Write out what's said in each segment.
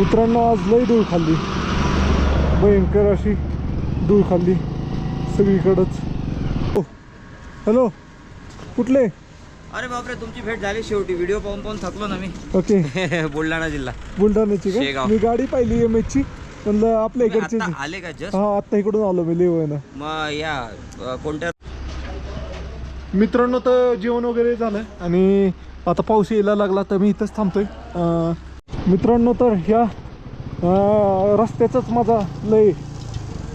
मित्रांनो आज लई धूळ खाल्ली, भयंकर अशी धूळ खाल्ली सगळीकडंच. हॅलो कुठले? अरे बापरे, तुमची भेट झाली शेवटी. व्हिडिओ पाहून पाहून थकलो ना मी. ओके बुलढाणा जिल्हा, बुलढाण्याची का? शेगाव. मी गाडी पाहिली एमएचची, म्हणलं आपल्या इकडचे. आता आले का जस्ट? हा आता इकडून आलो मी लेवनं. मग या कोणत्या मित्रांनो तर जेवण वगैरे झालं आणि आता पाऊस यायला लागला तर मी इथंच थांबतोय. मित्रांनो तर ह्या रस्त्याचाच माझा लय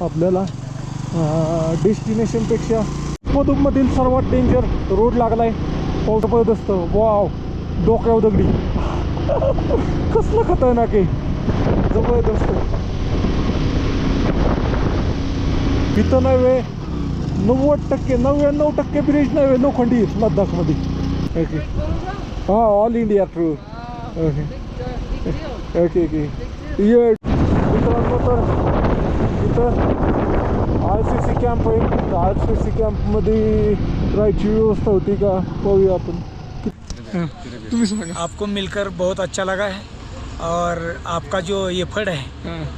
आपल्याला डेस्टिनेशनपेक्षा मधूनमधील सर्वात डेंजर रोड लागलाय. पाऊस पडत असतं. वाव, डोक्यावर दगडी. कसलं खतरनाक आहे, जबरदस्त. इथं नाही वे 90% 99% ब्रिज नाही वे लोखंडी लद्दाखमध्ये. ओके हां, all India true. Okay okay okay. ये मित्रांनो तर इथं RCC कॅम्प आहे. तर RCC कॅम्पमध्ये राहायची व्यवस्था होती का पाहूया आपण. तुम्ही सांगा. आपको मिलकर बहुत अच्छा लगा है और आपका जो ये एफर्ट है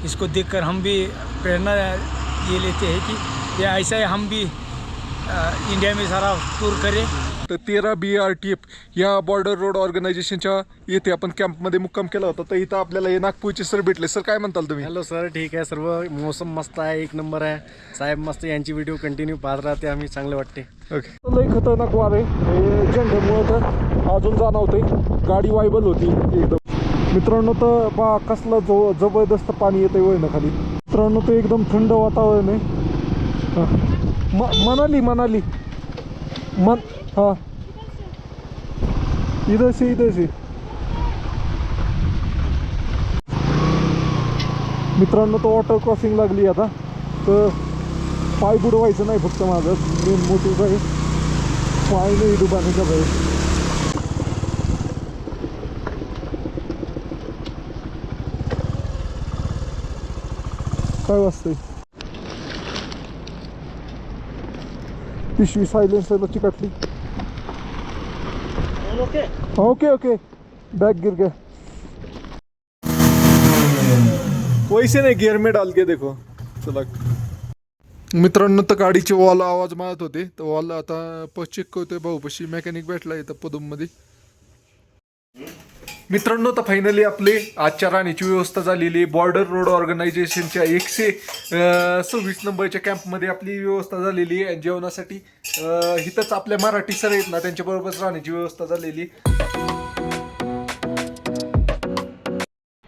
इसको देखकर हम भी प्रेरणा ये लेते हैं कि ये ऐसा ही हम भी इंडिया में सारा टूर करें. तर 13 BRTF या बॉर्डर रोड ऑर्गनायझेशनच्या येथे आपण कॅम्पमध्ये मुक्काम केला होता. तर इथं आपल्याला हे नागपूरचे सर भेटले. सर काय म्हणताल तुम्ही? हॅलो सर, ठीक आहे. सर्व मौसम मस्त आहे, एक नंबर आहे. साहेब मस्त, यांची व्हिडिओ कंटिन्यू पाहत राहते आम्ही, चांगले वाटते. ओके. लई खतरनाक वार आहे झेंड्यामुळं, तर अजून जाणवते. गाडी वायबल होती एकदम. मित्रांनो तर बा कसला जबरदस्त पाणी येते वळणं खाली. मित्रांनो ते एकदम थंड वातावरण आहे. मनाली हाँ इधर से मित्रांनो तो वॉटर क्रॉसिंग लागली आता. तर पाय बुडवायचं नाही फक्त, माझं मेन मोटिव्ह आहे पाय नाही डुबाण्याचा भय. काय वाजतंय? पिशवी सायलेन्सरला चिकटली. ओके ओके, बैग गिर गया. वैसे नाही, गियर में डाल के देखो. चला मित्रांनो, तर गाडीचे वॉल आवाज मारत होते. तर वॉल आता चेक करतोय भाऊपाशी. मेकॅनिक भेटला इथं पदूममध्ये. मित्रांनो तर फायनली आपली आजच्या राहण्याची व्यवस्था झालेली. बॉर्डर रोड ऑर्गनायझेशनच्या 126 नंबरच्या कॅम्पमध्ये आपली व्यवस्था झालेली आहे. जेवणासाठी इथंच आपल्या मराठी सर आहेत ना, त्यांच्याबरोबरच राहण्याची व्यवस्था झालेली.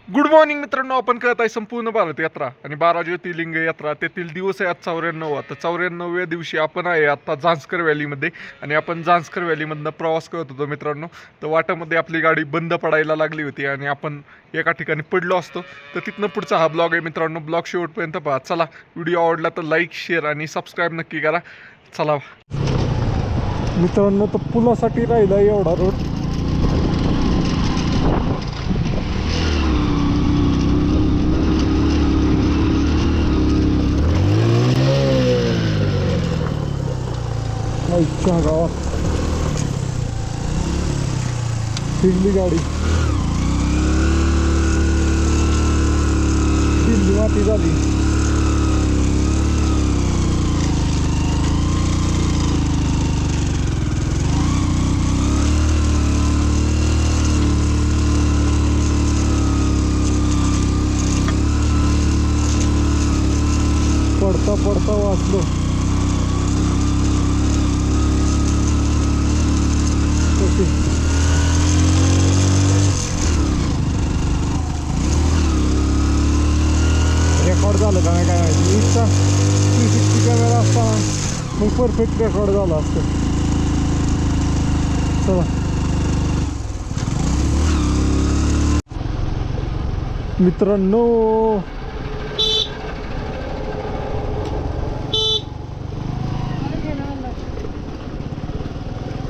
गुड मॉर्निंग मित्रांनो, आपण करत आहे संपूर्ण भारत यात्रा आणि 12 ज्योतिर्लिंग यात्रा. त्यातील दिवस आहे आज 94. आता 94व्या दिवशी आपण आहे आता जांस्कर व्हॅलीमध्ये आणि आपण जांस्कर व्हॅलीमधनं प्रवास करत होतो मित्रांनो. तर वाटामध्ये आपली गाडी बंद पडायला लागली होती आणि आपण एका ठिकाणी पडलो असतो. तर तिथनं पुढचा हा ब्लॉग आहे मित्रांनो. ब्लॉग शेवटपर्यंत पहा. चला, व्हिडिओ आवडला तर लाईक, शेअर आणि सबस्क्राईब नक्की करा. चला मित्रांनो, तर पुलासाठी राहिला एवढा रोड. गावात फिरली गाडी, दिल्ली माती झाली. पडता पडता वाचलो. रेकॉर्ड झालं का नाही काय माहिती. इथचा 360 कॅमेरा असताना मग परफेक्ट रेकॉर्ड झाला असतं. चला मित्रांनो,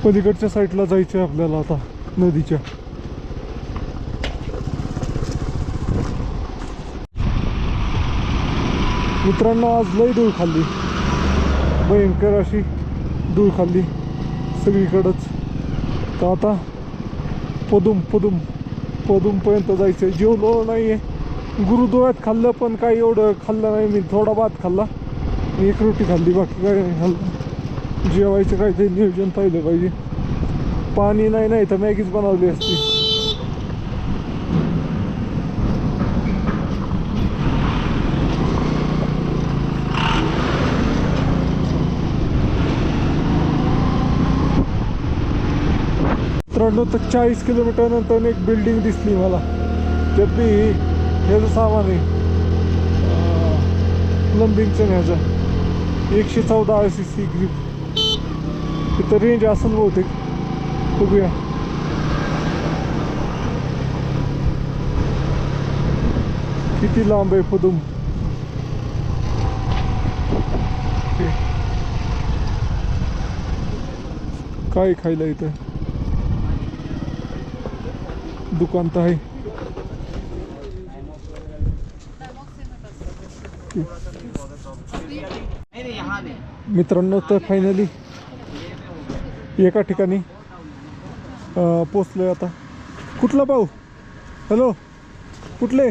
पलीकडच्या साईडला जायचं आहे आपल्याला आता नदीच्या. मित्रांनो आज लई धूळ खाल्ली, भयंकर अशी धूळ खाल्ली सगळीकडंच. तर आता पदुमपर्यंत जायचं आहे. जेवलो नाही आहे गुरुद्वारात खाल्लं पण काही एवढं खाल्लं नाही मी. थोडा भात खाल्ला, एक रोटी खाल्ली, बाकी काही नाही खाल्लं. जेवायचं काहीतरी नियोजन पाहिलं पाहिजे. पाणी नाही तर मॅगीच बनवली असती. मित्रांनो, तर 40 किलोमीटर नंतर एक बिल्डिंग दिसली मला. त्यात बी ह्याचं सामान आहे, प्लंबिंगचं ह्याचं. 114 RCC ग्रीप. तिथं रेंज असेल बहुतेक, बघूया. किती लांब आहे पदुम. काय खायला इथं दुकान तर आहे. मित्रांनो, तर फायनली एका ठिकाणी पोचलोय आता. कुठला भाऊ? हॅलो, कुठले?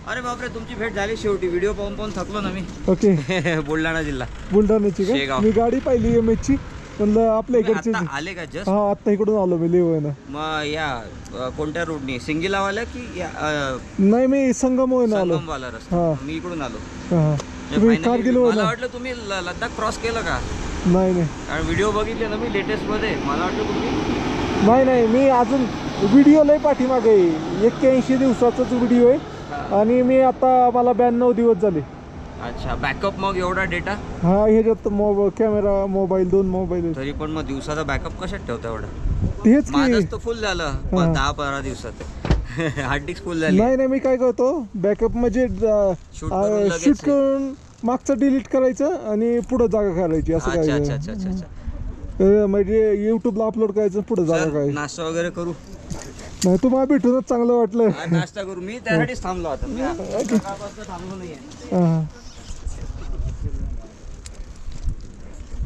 अरे बापरे, तुमची भेट झाली शेवटी. व्हिडिओ पाहून थकलो ना मी. ओके. बुलढाणा जिल्हा, बुलढाण्याची का? शेगाव. मी गाडी पाहिली MH ची, म्हणलं आपल्या तुम्ही इकडचे. आता आले का जस्ट? हा, आता इकडून आलो मी लेवनं. मग या कोणत्या रोडनी, सिंगिलावाला की नाही, मी संगमवरून आलो. संगमवाला हा. रस्ता? मी इकडून आलो. हा, तुम्ही Finally, कारगिल मला वरून? वाटलं तुम्ही लद्दाख क्रॉस केलं का? नाही कारण व्हिडिओ बघितले ना मी लेटेस्ट मध्ये, मला वाटलं तुम्ही. नाही, मी अजून व्हिडिओ लय पाठीमागे आहे. 81 दिवसाचाच व्हिडिओ आहे आणि मी आता मला 92 दिवस झाले. अच्छा, बॅकअप मग एवढा डेटा? हा, ह्याच्यात कॅमेरा, मोबाईल, 2 मोबाईल आहेत. तरी पण मग दिवसाचा बॅकअप कशात ठेवता एवढा? तेच की. माझंच तर फुल झालं 10-15 दिवसात. हार्ड डिस्क फुल झाली. नाही, मी काय करतो, बॅकअप म्हणजे Shoot करून लगेच शूट करून मागचं डिलीट करायचं आणि पुढं जागा करायची, असं अच्छा काय. अच्छा अच्छा अच्छा अच्छा. म्हणजे युट्यूबला अपलोड करायचं, पुढं जागा सर, करायची. नाश्ता वगैरे करू? नाही, तुम्हाला भेटूनच चांगलं वाटलं. हा, नाश्ता करू. मी त्यासाठीच थांबलो आता. मी सकाळपासून थांबलो नाहीये. हा.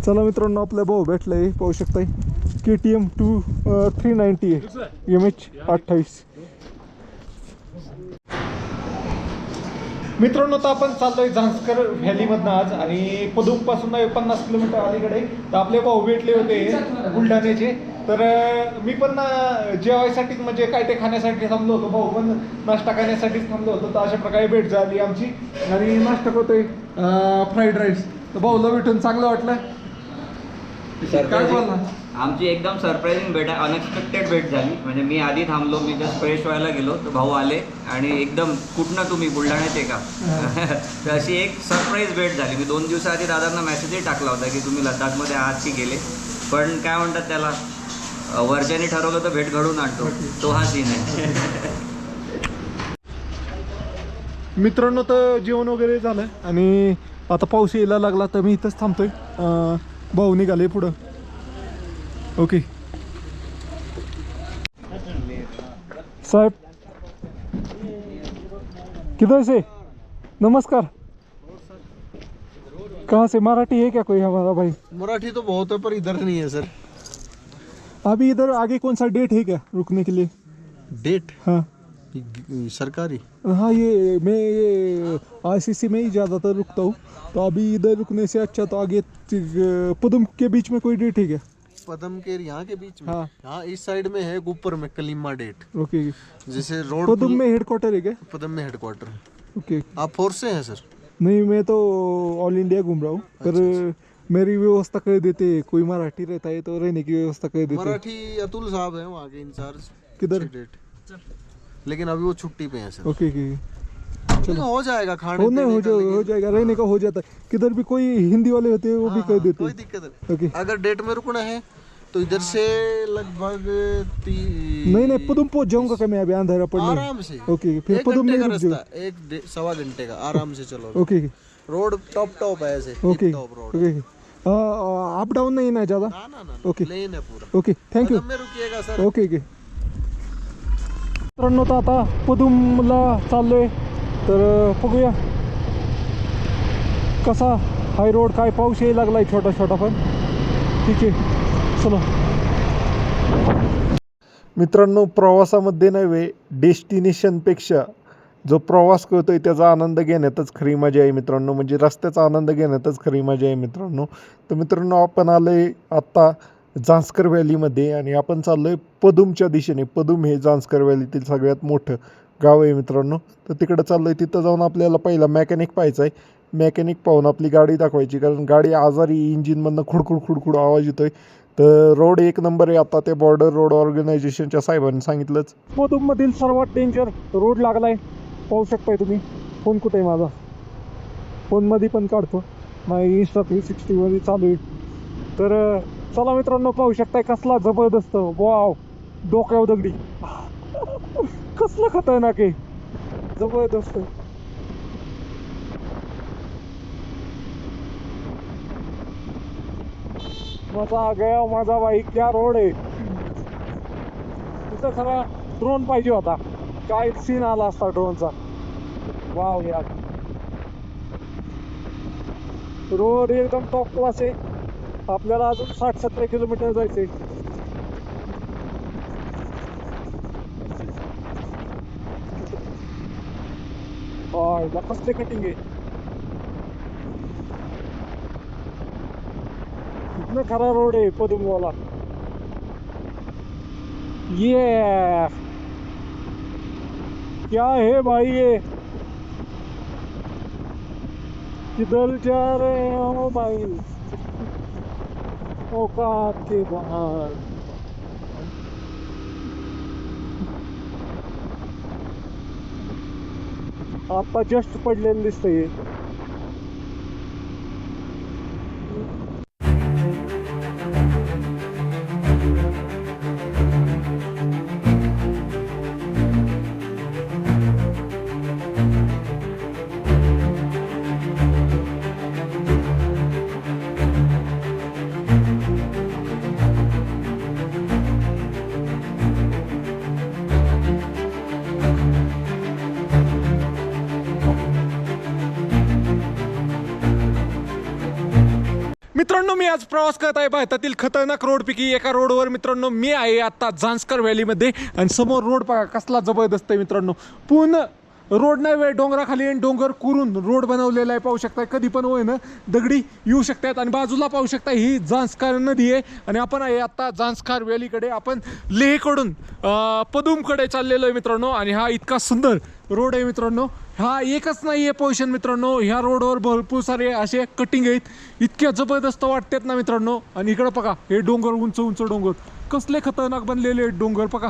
चला मित्रांनो, आपला भाऊ भेटलाय, पाहू शकताय. KTM 390 आहे, MH 28. मित्रांनो, तर आपण चाललोय झांस्कर व्हॅलीमधनं आज, आणि पदुमपासून 50 किलोमीटर अलीकडे. तर आपले भाऊ भेटले होते बुलढाण्याचे. तर मी पण जेवायसाठीच, म्हणजे काय ते खाण्यासाठी थांबलो होतो. भाऊ पण नाश्ता करण्यासाठीच थांबलो होतो. तर अशा प्रकारे भेट झाली आमची, आणि नाश्ता करतोय फ्राईड राईस. तर भाऊला भेटून चांगलं वाटलं. काय बोलला? आमची एकदम सरप्राइझिंग भेट आहे, अनएक्सपेक्टेड भेट झाली. म्हणजे मी आधी थांबलो, मी जस्ट फ्रेश व्हायला गेलो, तर भाऊ आले आणि एकदम, कुठनं तुम्ही, बुलढाण्याचे का? तर अशी एक सरप्राईज भेट झाली. मी 2 दिवसाआधी दादांना मेसेजही टाकला होता की तुम्ही लद्दाखमध्ये आहात की गेले. पण काय म्हणतात त्याला, वरच्याने ठरवलं तर भेट घडून आणतो, तो हा सीन आहे. मित्रांनो, तर जेवण वगैरे झालं आणि आता पाऊस यायला लागला, तर मी इथंच थांबतोय. भाऊ निघाले पुढं. ओके साहब, किधर से? नमस्कार. कहाँ से? मराठी है क्या कोई हमारा भाई? मराठी तो बहुत है पर इधर नहीं है सर. अभी इधर आगे कौन सा डेट है क्या रुकने के लिए? डेट? हाँ सरकारी? हाँ, मैं RCC में ही ज़्यादातर रुकता हूँ. तो अभी इधर रुकने से अच्छा तो आगे पदम के बीच में कोई डेट है क्या? पदम के यहाँ के बीच में? हाँ. हाँ, इस साइड में है, ऊपर में कलीमा डेट. ओके. जैसे रोड पदम में हेडक्वार्टर है क्या? पदम में हेडक्वार्टर. ओके. आप फोर्स से हैं सर? नहीं, मैं तो ऑल इंडिया घूम रहा हूँ. पर मेरी व्यवस्था कर देते, कोई मराठी रहता है तो रहने की व्यवस्था कर देते. मराठी अतुल साहब हैं वहाँ के इंचार्ज. किधर? डेट, लेकिन अभी वो छुट्टी पे हैं सर. ओके. चलो, हो जाएगा. खाने हो पीने का, हो जाएगा, रहने का हो जाता है. किधर भी कोई हिंदी वाले होते हैं वो भी कर देते कोई हैं. दिक्कत नहीं. ओके. अगर डेट में रुकना है तो इधर से लगभग नहीं, पदम पहुंच जाऊंगा क्या मैं अभी अंधेरा पड़ने? आराम से. ओके, फिर 1 पदम घंटे में का रुक रास्ता, जाओ. 1-1.25 घंटे का आराम से चलो. ओके. रोड टॉप है ऐसे. Okay. Top road. Okay. Up down नहीं ना ज़्यादा? ना. ओके. लेन है पूरा. Okay, thank you. पदम में रुकिएगा सर. ओके. मित्रांनो, तर आता पदुमला चाललोय. तर बघूया कसा हाय रोड. काय पाऊस यायला लागलाय छोटा पण. ठीक आहे, चला. मित्रांनो, प्रवासामध्ये नव्हे डेस्टिनेशनपेक्षा जो प्रवास करतोय त्याचा आनंद घेण्यातच खरी मजा आहे मित्रांनो, म्हणजे रस्त्याचा आनंद घेण्यातच खरी मजा आहे मित्रांनो. तर मित्रांनो आपण आलोय आत्ता जांस्कर व्हॅलीमध्ये आणि आपण चाललोय पदुमच्या दिशेने. पदुम हे जांस्कर व्हॅलीतील सगळ्यात मोठं गाव आहे मित्रांनो. तर तिकडं चाललोय, तिथं जाऊन आपल्याला पहिला मेकॅनिक पाहायचा आहे. मेकॅनिक पाहून आपली गाडी दाखवायची, कारण गाडी आजारी, इंजिनमधनं खुडखुड खुडखुड आवाज येतोय. तर रोड एक नंबर आहे आता, ते बॉर्डर रोड ऑर्गनायझेशनच्या साहेबांनी सांगितलंच. पदुममधील सर्वात डेंजर रोड लागलाय, पाहू शकताय तुम्ही. फोन कुठे आहे माझा? फोनमध्ये पण काढतो, नाही Insta 360 चालू आहे. तर चला मित्रांनो, पाहू शकताय कसला जबरदस्त, वाव, डोक्यावर दगडी. कसलं खतरनाक आहे, जबरदस्त. मजा आ गया, माझा भाई, क्या रोड आहे. तिथं सगळा ड्रोन पाहिजे होता, काय सीन आला असता ड्रोनचा. वाव यार, रोड एकदम टॉप क्लास आहे. आपल्याला अजून 60-70 किलोमीटर जायचंय. कसले कटिंग आहे, इतना खरा रोड आहे पदुमवाला. ये क्या है भाई, ये किधर जा रहे हो भाई, औकात के बाहर. आता जस्ट पडलेलं दिसतंय. मित्रांनो, मी आज प्रवास करत आहे भारतातील खतरनाक रोडपैकी एका रोडवर. मित्रांनो, मी आहे आता जांस्कर व्हॅलीमध्ये आणि समोर रोड बघा कसला जबरदस्त आहे मित्रांनो. पूर्ण रोड नाही वेळ, डोंगराखाली आणि डोंगर कुरून रोड बनवलेला आहे. पाहू शकताय, कधी पण होय ना दगडी येऊ शकतात. आणि बाजूला पाहू शकता ही जांस्कर नदी आहे आणि आपण आहे आता जांस्कर व्हॅलीकडे. आपण लेहकडून पदुमकडे चाललेलो आहे मित्रांनो. आणि हा इतका सुंदर रोड आहे मित्रांनो. हा एकच नाही आहे पोझिशन मित्रांनो, ह्या रोडवर भरपूर सारे असे कटिंग आहेत, इतक्या जबरदस्त वाटतात ना मित्रांनो. आणि इकडं बघा हे डोंगर, उंच उंच डोंगर, कसले खतरनाक बनलेले आहेत डोंगर, बघा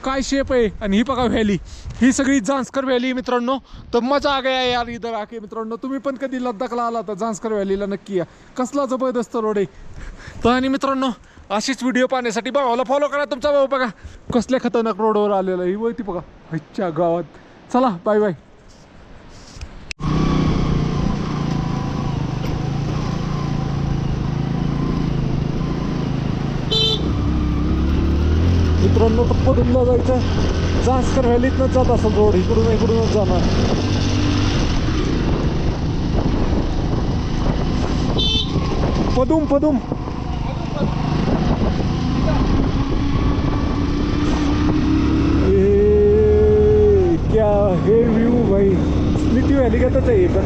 काय शेप आहे. आणि ही बघा व्हॅली, ही सगळी जांस्कर व्हॅली मित्रांनो. तर मजा आ गया यार इधर आके मित्रांनो. तुम्ही पण कधी लद्दाखला आला तर जांस्कर व्हॅलीला नक्की या, कसला जबरदस्त रोड आहे. तर आणि मित्रांनो, अशीच व्हिडिओ पाहण्यासाठी भावाला फॉलो करा. तुमचा भाऊ बघा कसल्या खतरनाक रोडवर आलेला, ही वरती बघा ह्याच्या गावात. चला बाय बाय. मित्रांनो, तर पदुमला जायचं, जांस्कर व्हॅलीतनंच जात असेल रोड, इकडूनच जाणार. पदुम क्या हे व्ह्यू भाई, स्प्लिट व्हॅली घेतच आहे पण.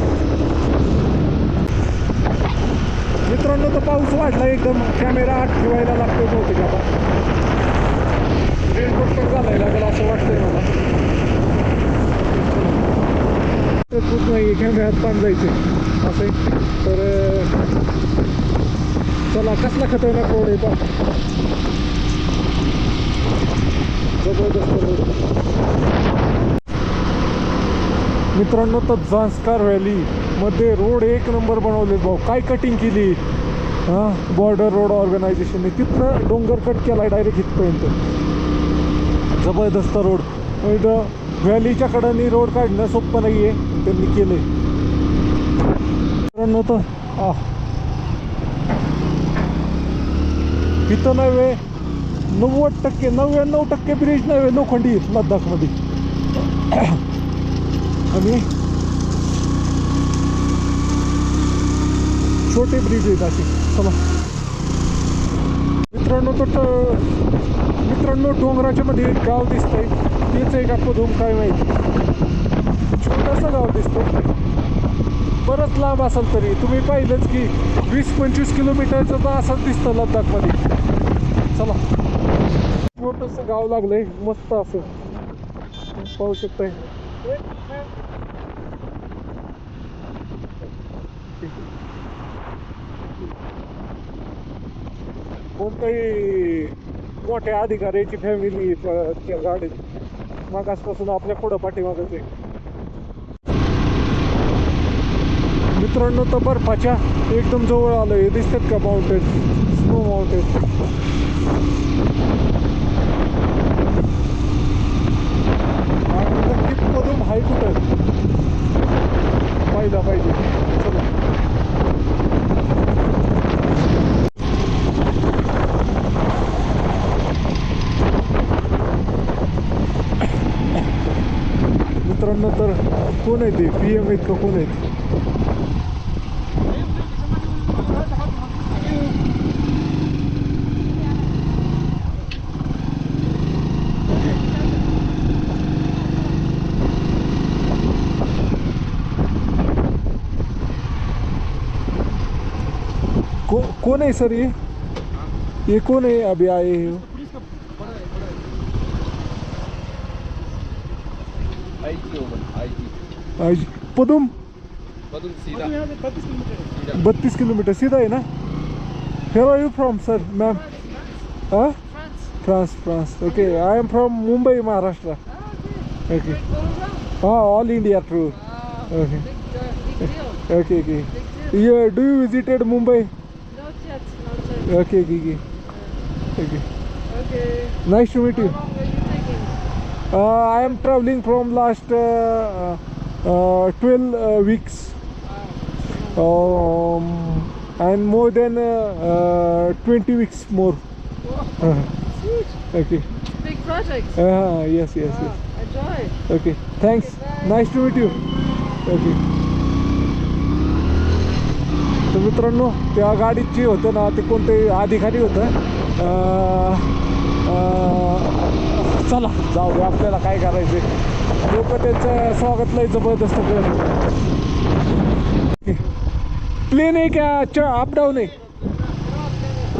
मित्रांनो, तर पाऊस वाढला एकदम, कॅमेरा आत ठेवायला लागतो बहुतेक. आता रेनकोट पण घालायला लागेल असं वाटतंय मला. खूप नाही कॅमेऱ्यात पान जायचे असं आहे. तर चला, कसला खतरनाक रोड आहे पा, जबरदस्त रोड मित्रांनो. तर जांस्कर व्हॅलीमध्ये रोड एक नंबर बनवले भाऊ, काय कटिंग केली. हां, बॉर्डर रोड ऑर्गनायझेशनने तिथनं डोंगर कट केला आहे डायरेक्ट इथपर्यंत, जबरदस्त रोड. इथं व्हॅलीच्या कडाने रोड काढणं सोपं नाही आहे, त्यांनी केलं आहे मित्रांनो. तर इथं नव्हे 90% 99% ब्रिज नव्हे लोखंडी लद्दाखमध्ये. आणि छोटे ब्रिज आहेत असे. चला मित्रांनो, तर मित्रांनो डोंगराच्या मध्ये एक गाव दिसतंय. तेच आहे का पदूम काय माहिती. छोटंसं गाव दिसतं, बरंच लांब असेल तरी. तुम्ही पाहिलंच की 20-25 किलोमीटरचं तर असंच दिसतं लद्दाखमध्ये. चला, छोटंसं गाव लागलंय मस्त असं, पाहू शकताय. कोणत्याही मोठ्या अधिकाऱ्याची फॅमिली त्या गाडीत मागासपासून आपल्या पुढं पाठीमागच आहे. मित्रांनो, तर बर्फाच्या एकदम जवळ आलोय. दिसतात का माउंटेन, स्नो माउंटेन. नक्कीच पदूम हाय कुठं पाहिला पाहिजे. चला, मित्रांनो, तर कोण आहे ते PM आहेत का कोण आहेत? कौन है सर ये कौन है अभी आए हो? आई पदुम 32 किलोमीटर सीधा है ना. Where are you from, sir, ma'am? Huh? France. Okay, I am from Mumbai, Maharashtra. Okay. All India tour. Okay. Okay. Do you visited Mumbai? Not yet. Okay. Nice to meet you. How long were you taking? I am traveling from last 12 weeks. And more than 20 weeks more. It's huge. Okay. Big project. Yes. Enjoy. Okay. Thanks. Nice to meet you. Okay. तर मित्रांनो, त्या गाडीत जे होतं ना ते कोणते अधिकारी होतं. चला जाऊ दे, आपल्याला काय करायचं. लोक त्यांचं स्वागत लय जबरदस्त करत. प्लेन आहे का अप डाऊन आहे?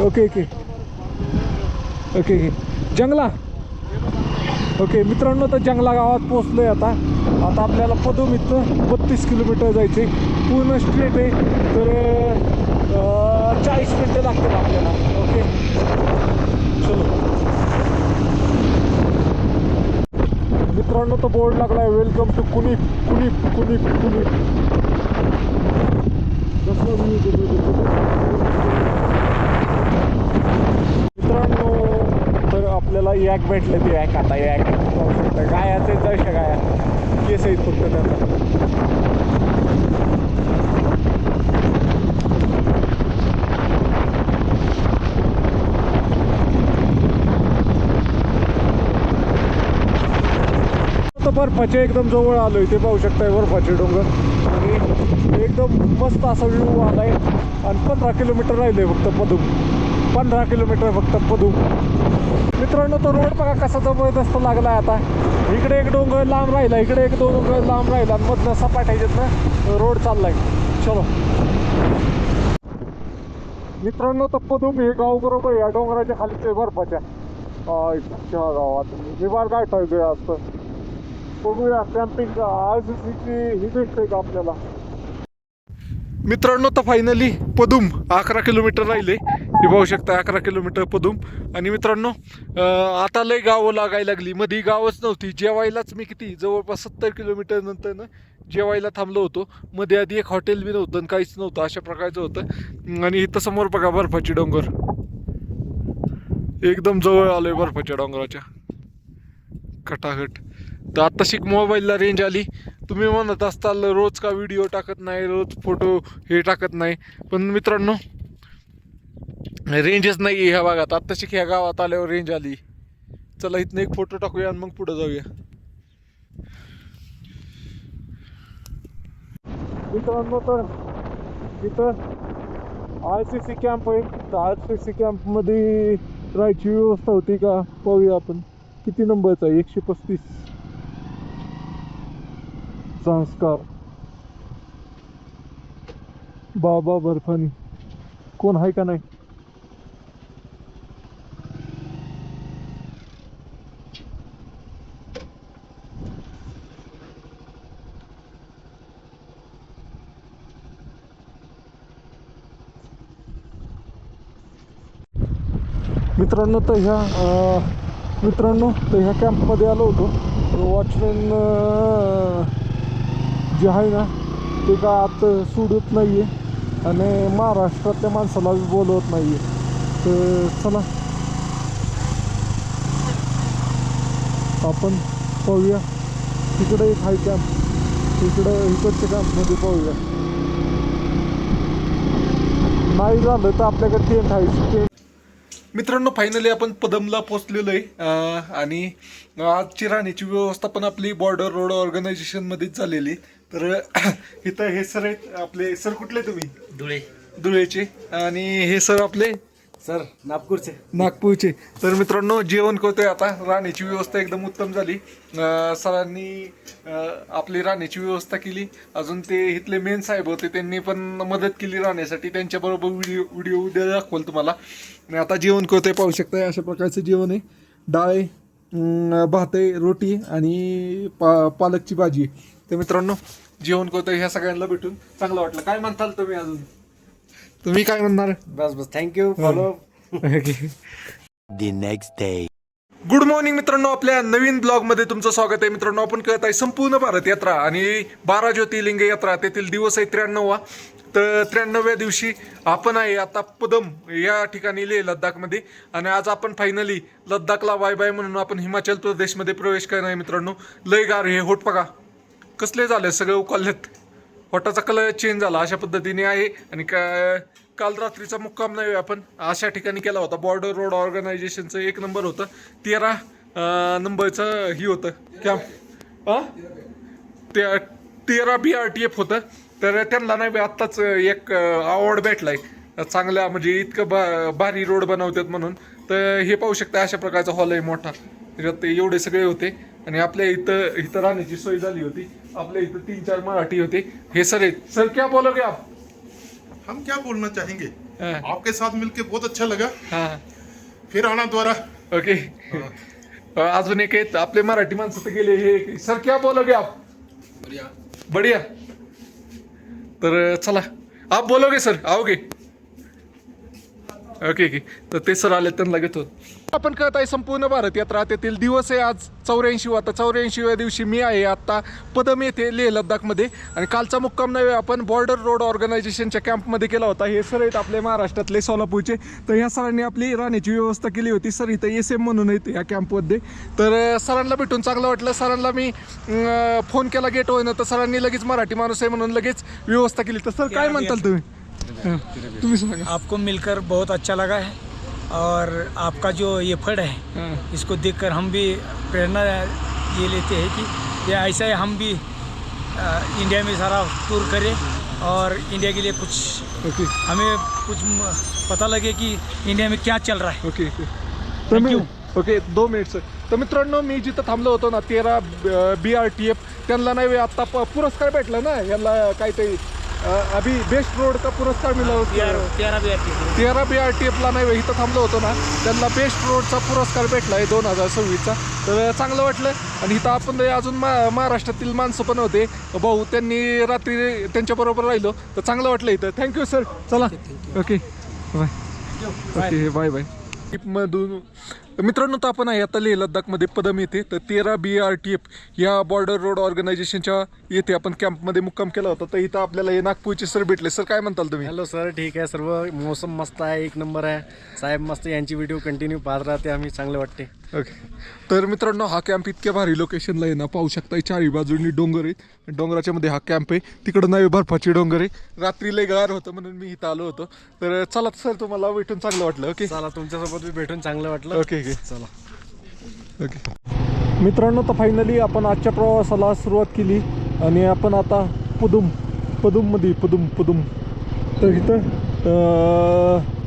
ओके. जंगला. ओके मित्रांनो, तर जंगला गावात पोचलोय आता आपल्याला पदूम इथं 32 किलोमीटर जायचे. पूर्ण स्ट्रेट आहे, तर 40 मिनटं लागतील आपल्याला. ओके, चलो. मित्रांनो, तो बोर्ड लागला आहे, वेलकम टू कुणीप. मित्रांनो, तर आपल्याला याक भेटले. ते याक आता याक गायाचे जशा गाया केस आहेत फक्त त्यांना. बर्फाच्या एकदम जवळ आलोय, ते पाहू शकताय बर्फाचे डोंगर. आणि एकदम मस्त असा व्ह्यू आलाय. आणि 15 किलोमीटर राहिले फक्त पदूम. 15 किलोमीटर फक्त पदूम. मित्रांनो, तो रोड बघा कसा जबरदस्त लागलाय. आता इकडे एक डोंगर लांब राहिला, इकडे एक डोंगर लांब राहिला, आणि मधनं सपाट ह्याच्यातनं रोड चाललाय. चलो मित्रांनो, तर पदूम हे गाव बरोबर या डोंगराच्या खालीचे बर्फाच्या गावात निवार गाठा असतं. बघूया कॅम्पिंग आजची ही भेटते का आपल्याला. मित्रांनो, तर फायनली पदूम 11 किलोमीटर राहिले. हे पाहू शकता 11 किलोमीटर पदूम. आणि मित्रांनो, आता लय गावं लागायला लागली. मध्ये गावच नव्हती. जेवायलाच मी किती जवळपास 70 किलोमीटर नंतर ना जेवायला थांबलो होतो. मध्ये आधी एक हॉटेल बी नव्हतं आणि काहीच नव्हतं, अशा प्रकारचं होतं. आणि इथं समोर बघा बर्फाची डोंगर, एकदम जवळ आलोय बर्फाच्या डोंगराच्या खटाखट. तर आत्ताशिक मोबाईलला रेंज आली. तुम्ही म्हणत असताल रोज का व्हिडिओ टाकत नाही, रोज फोटो हे टाकत नाही, पण मित्रांनो रेंजच नाही ह्या भागात. आत्ताशिक ह्या गावात आल्यावर रेंज आली. चला इथनं एक फोटो टाकूया आणि मग पुढे जाऊया. मित्रांनो, तर इथं RCC कॅम्प आहे. तर RCC कॅम्पमध्ये राहायची व्यवस्था होती का पाहूया आपण. किती नंबरचा आहे? 135 संस्कार बाबा बर्फानी. कोण आहे का नाही? मित्रांनो तर ह्या कॅम्पमध्ये आलो होतो. वॉचमॅन जे आहे ना ते का आत सोडत नाही आहे आणि महाराष्ट्रातल्या माणसाला बोलवत नाही आहे. तर चला आपण पाहूया. तिकडे एक आहे कॅम्प, इकडच्या कॅम्पमध्ये पाहूया. नाही झालं तर आपल्याकडे टेंट आहे. मित्रांनो फायनली आपण पदमला पोचलेलो आहे आणि आजची राहण्याची व्यवस्था पण आपली बॉर्डर रोड ऑर्गनायझेशनमध्येच झालेली. तर इथं हे सर आहेत आपले. सर कुठले तुम्ही? धुळेचे. आणि हे सर आपले सर नागपूरचे. तर मित्रांनो जेवण करतोय आता. राहण्याची व्यवस्था एकदम उत्तम झाली. सरांनी आपली राहण्याची व्यवस्था केली. अजून ते इथले मेन साहेब होते त्यांनी पण मदत केली राहण्यासाठी. त्यांच्याबरोबर व्हिडिओ उद्या दाखवल तुम्हाला. आणि आता जेवण करतोय पाहू शकताय. अशा प्रकारचं जेवण आहे. डाळ आहे, भात आहे, रोटी आणि पालकची भाजी. तर मित्रांनो जेवण करतोय. ह्या सगळ्यांना भेटून चांगलं वाटलं. काय म्हणताल तुम्ही? अजून तुम्ही काय म्हणणार? बस thank you. Follow. The next day. Good morning मित्रांनो, आपल्या नवीन ब्लॉगमध्ये तुमचं स्वागत आहे. मित्रांनो आपण कळत आहे संपूर्ण भारत यात्रा आणि 12 ज्योतिर्लिंग यात्रा, त्यातील दिवस आहे 93वा. तर 93व्या दिवशी आपण आहे आता पदम या ठिकाणी लेह लद्दाखमध्ये. आणि आज आपण फायनली लद्दाखला बाय बाय म्हणून आपण हिमाचल प्रदेशमध्ये प्रवेश करणार आहे. मित्रांनो लय गार हे होट बघा कसले झाले, सगळे उकळलेत. होटाचा कलर चेंज झाला अशा पद्धतीने आहे. आणि काल रात्रीचा मुक्काम नाही आपण अशा ठिकाणी केला होता. बॉर्डर रोड ऑर्गनायझेशनचं 1 नंबर होतं. 13 नंबरचं ही होतं कॅम्प. 13 BRTF होतं. तर त्यांना नाही आत्ताच एक अवॉर्ड भेटलाय चांगल्या, म्हणजे इतकं भारी रोड बनवतात म्हणून. तर हे पाहू शकता अशा प्रकारचा हॉल आहे मोठा. त्याच्यात एवढे सगळे होते. आणि आपल्या इथं राहण्याची सोय झाली होती. आपल्या इथं 3-4 मराठी होते. हे सर आहेत. सर क्या बोलोगे आप? हम क्या बोलना चाहेंगे, हाँ। आपके साथ मिलके बहुत अच्छा लगा, हां फिर आना द्वारा. ओके. अजून एक आहेत आपले मराठी माणसं तर गेले. हे सर क्या बोलोगे आप? बढ़िया. तर चला आप बोलोगे सर, आओगे? ओके. तर ते सर आले त्यांना घेतो. आपण कळत आहे संपूर्ण भारत यात्रा, त्यातील दिवस आहे आज 84. आता 84व्या दिवशी मी आहे आता पदम येथे लेह लद्दाखमध्ये. आणि कालचा मुक्काम नाही आपण बॉर्डर रोड ऑर्गनायझेशनच्या कॅम्पमध्ये केला होता. हे सर आहेत आपले महाराष्ट्रातले सोलापूरचे. तर ह्या सरांनी आपली राहण्याची व्यवस्था केली होती. सर इथं SM म्हणून आहेत या कॅम्पमध्ये. तर सरांना भेटून चांगलं वाटलं. सरांना मी फोन केला गेट होईना, तर सरांनी लगेच मराठी माणूस आहे म्हणून लगेच व्यवस्था केली. तर सर काय म्हणताल तुम्ही? तुम्ही सांगा. आपको मिलकर बहुत अच्छा लगा है और आपका जो ये फंड है इसको देखकर हम भी प्रेरणा ये लेते हैं कि ये ऐसा ही हम भी इंडिया में सारा टूर करें और इंडिया के लिए कुछ ओके हमें कुछ पता लगे कि इंडिया में क्या चल रहा है. ओके. Okay 2 minutes. तर मित्रांनो मी जिथं थांबलो होतो ना 13 BRTF त्यांना नाही आता पुरस्कार भेटला ना. यांना काहीतरी अभी बेस्ट रोड का पुरस्कार मिळाला होता. 13 BRTFला नाही इथं थांबलो होतो ना त्यांना बेस्ट रोडचा पुरस्कार भेटला आहे 2026चा. तर चांगलं वाटलं. आणि इथं आपण अजून महाराष्ट्रातील माणसं पण होते भाऊ, त्यांनी रात्री त्यांच्याबरोबर राहिलो. तर चांगलं वाटलं इथं. Thank you sir. चला ओके बाय. Okay bye. मधून मित्रांनो तर आपण आहे आता लेह लद्दाखमध्ये पदम येथे. तर 13 BRTF या बॉर्डर रोड ऑर्गनायझेशनच्या येथे आपण कॅम्पमध्ये मुक्काम केला होता. तर इथं आपल्याला हे नागपूरचे सर भेटले. सर काय म्हणताल तुम्ही? हॅलो सर, ठीक आहे. सर्व मौसम मस्त आहे, 1 नंबर आहे. साहेब मस्त, यांची व्हिडिओ कंटिन्यू पाहत राहते आम्ही, चांगलं वाटते. ओके. तर मित्रांनो हा कॅम्प इतक्या भारी लोकेशनला आहे ना, पाहू शकता चारही बाजूनी डोंगर आहेत. डोंगराच्या मध्ये हा कॅम्प आहे. तिकडं नवी बर्फाची डोंगर आहे. रात्री लय गार होतं म्हणून मी इथं आलो होतो. तर चला सर तुम्हाला भेटून चांगलं वाटलं. ओके चला, तुमच्यासोबत मी भेटून चांगलं वाटलं. ओके चला. ओके. मित्रांनो तर फायनली आपण आजच्या प्रवासाला सुरुवात केली आणि आपण आता पदम. तर इथं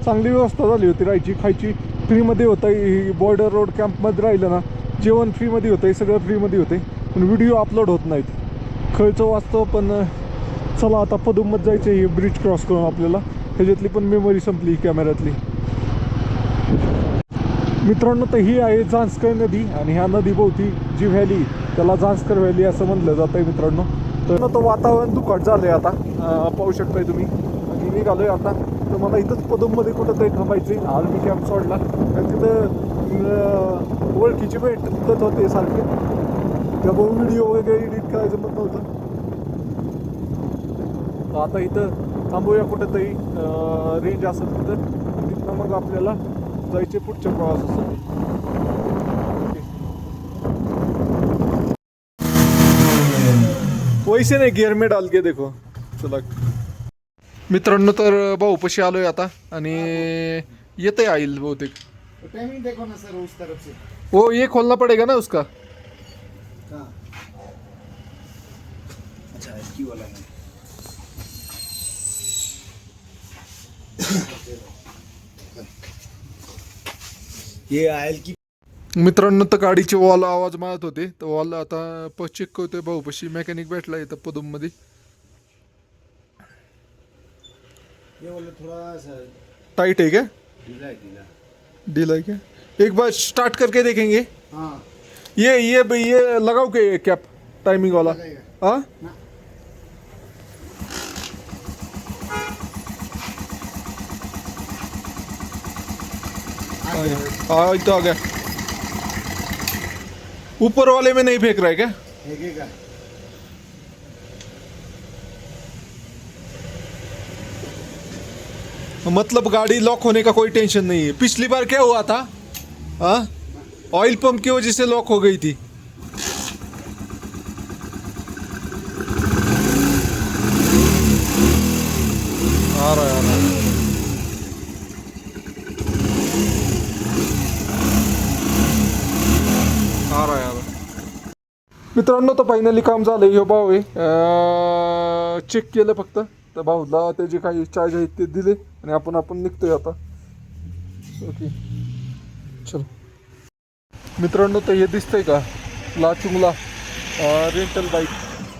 चांगली व्यवस्था झाली होती राहायची खायची. फ्रीमध्ये होतं. ही बॉर्डर रोड कॅम्पमध्ये राहिलं ना जेवण फ्रीमध्ये होतं आहे, सगळं फ्रीमध्ये होते, पण व्हिडिओ अपलोड होत नाहीत. खर्च वाचतो. पण चला आता पदुममध्ये जायचं आहे ब्रिज क्रॉस करून आपल्याला. ह्याच्यातली पण मेमरी संपली कॅमेऱ्यातली. मित्रांनो, तर ही आहे झांस्कर नदी आणि ह्या नदीभोवती जी व्हॅली त्याला झांस्कर व्हॅली असं म्हणलं जातं आहे मित्रांनो. तर तो वातावरण दुखट झालं आहे आता, पाहू शकताय तुम्ही. आणि निघालो आहे आता. तर मला इथंच पदममध्ये कुठंतरी थांबायचे. आर्मी कॅम्प सोडला आणि तिथं ओळखीचे भेटत होते सारखे, त्यामुळे व्हिडिओ वगैरे एडिट करायचं मत नव्हतं. तर आता इथं थांबूया कुठंतरी रेंज असेल तिथं मग आपल्याला जायचे पुढच्या प्रवासासाठी. पैसे नाही, गिअर में डाल के देखो. चला मित्रांनो, तर भाऊपाशी आलोय आता आणि येते आईल बहुतेक. टाइमिंग देखो ना सर उस तरफ से. वो ये खोलना पड़ेगा ना उसका. अच्छा इसकी वाला है. ये आयल की. मित्रांनो, तर गाडीचे वॉल आवाज मारत होते. तर वॉल आता चेक करतोय भाऊपाशी. मेकॅनिक भेटला इथं पदुममध्ये. ये वाला थोड़ा सा टाइट है क्या? ढीला है, ढीला. ढीला है क्या? एक बार स्टार्ट करके देखेंगे. हाँ ये लगाओ के कैप टाइमिंग वाला. लगेगा. हाँ हाँ, तो आ गया. ऊपर वाले में नहीं फेंक रहा है क्या? फेंकेगा. मतलब गाड़ी लॉक होने का कोई टेंशन नहीं है. पिछली बार क्या हुआ था? हाँ, ऑयल पंप की वजह से लॉक हो गई थी. आ रहा है. मित्रांनो, तर फायनली काम झालं. ह्यो भाऊ आहे, चेक केलं फक्त. तर भाऊला त्याचे काही चार्ज आहेत ते दिले आणि आपण निघतोय आता. ओके चलो मित्रांनो, तर हे दिसतंय का लाचुंगला रेंटल बाईक.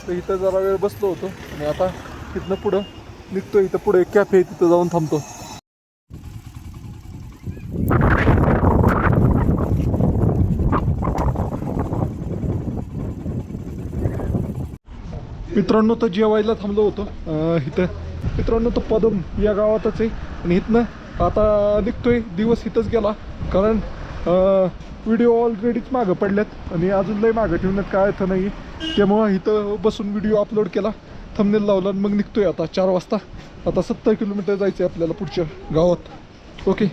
तर इथं जरा वेळ बसलो होतो आणि आता तिथनं पुढं निघतोय. इथं पुढे एक कॅफे आहे, तिथं जाऊन थांबतो. मित्रांनो, तर जेवायला थांबलो होतो इथं. मित्रांनो, तर पदम या गावातच आहे आणि इथनं आता निघतोय. दिवस इथंच गेला कारण व्हिडिओ ऑलरेडीच मागं पडल्यात आणि अजून लय मागं ठेवण्यात काय अर्थ नाही. त्यामुळं इथं बसून व्हिडिओ अपलोड केला, थंबनेल लावला आणि मग निघतोय आता 4 वाजता. आता 70 किलोमीटर जायचं आहे आपल्याला पुढच्या गावात. ओके,